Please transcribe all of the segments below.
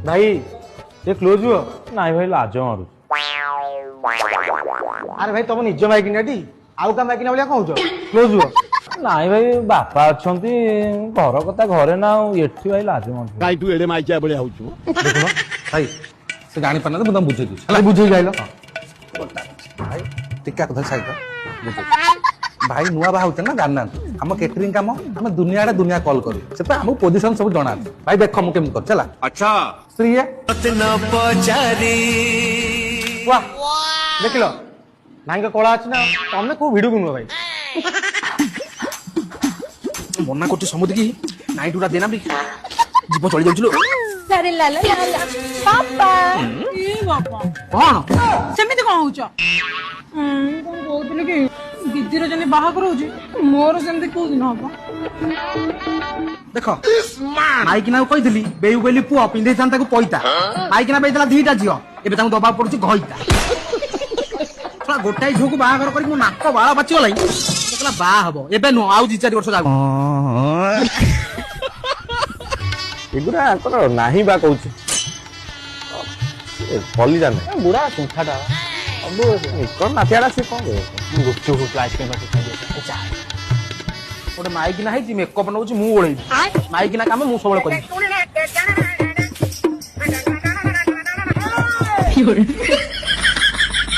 भाई ये क्लोज हुआ नाई भाई लाज मारू अरे भाई तुम निज माइकिना टी आउ का माइकिना बोलिया कहूछ क्लोज हुआ नाई भाई बापा अच्छी घर कथा घरे ना एठी भाई लाज मारू काई तू एडे माइकिया बळे होउछु देखो भाई से जानी पाना तो तुम बुझे दूछ बुझे जाइलो भाई टिका कथा साइड भाई नुआ बाहा होते ना जानना हम केटरिंग काम हम दुनिया कॉल करू से हम पोजीशन सब जଣା भाई देख हम केम कर चला अच्छा स्त्री है वाह देखिलो नाई का कला अछि ना तमे को वीडियो बनवा भाई मना करते समुद्र की नाइट उड़ा देना भी जीव चली जाउछलो अरे लाला लाला पापा ए बाबा कोन सेमिति कोन होउछ कोन कहउतले कि दीदीर जने बाहा करउछ मोर सेमिति को दिन हबो देखो माइकिना को कहितली बेयु बेली पुआ पिंधे थान ताको पइता माइकिना बेइतला दीटा जियो एबे ताको दबा पड़ुची घइता थोड़ा गोटाई झोकु बाहा कर करी मो नाक बाळा बाची गलाई देखला बाहा हबो एबे नो आउ 2-4 वर्ष जाउ एगुरा कर नाही बा कहूछ कली जाने बुढ़ा सुठाटा अब कर नाथियाडा से कोन गुपचुप क्लास के बाटे खाइ ओटे माइकिना है मेकअप नउची मु ओळै माइकिना काम मु सबले करी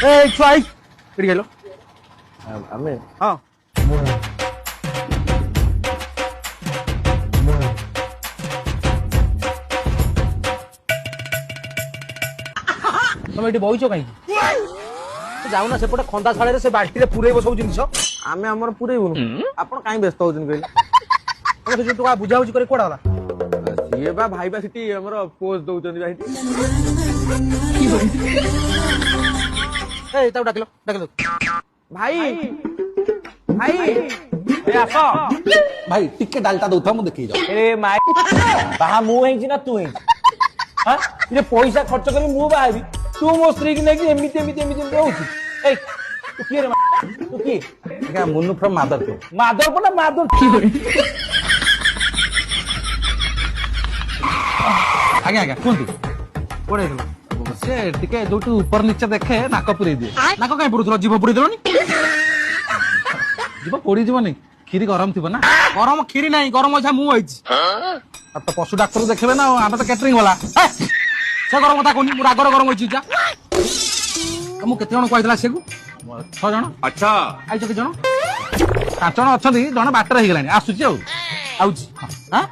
ए छुआई एडी गेलो हमें हां तुम एटी बइचो काई जाऊ ना सेपटे खंदा छाड़े से बाल्टी रे पुरेइबो सब जिनिस आमे हमर पूरे आपण काई व्यस्त होजन कहले तो का बुझा बुझी करे कोडा होला सीए बा भाई बा सिटी हमर पोज दउचन भाई ए ताऊ डाकलो भाई भाई ए आसो भाई टिके डालटा दउथा मु देखि जाओ ए माई बाहा मु हेंची ना तू हेंची हां ये पैसा खर्च करी मु बाहाबी तू मो स्त्री की नहीं एमिति होउची ए तू की रे तू की क्या मुन्नू फ्रॉम मादरपुर माधवपुर ना माधव आगे आगे कुंती कोड़े दो से टिके जोटू ऊपर नीचे देखे नाक पुरे दिए नाक काई पुरुथलो जीव पुरे देलोनी जीव पोड़ी जीवनी खीरी गरम थिबो ना गरम खीरी नहीं गरम अच्छा मु आइछि अब तो पशु डॉक्टर देखबे ना आटा तो कैटरिंग वाला से गरम कथा कोनी रागर गरम होइछि जा हम केते जण कहइतला सेगु 6 जण अच्छा आइछ के जण 5 जण अछंती जण बाटर हे गेलानी आसुची आउची हां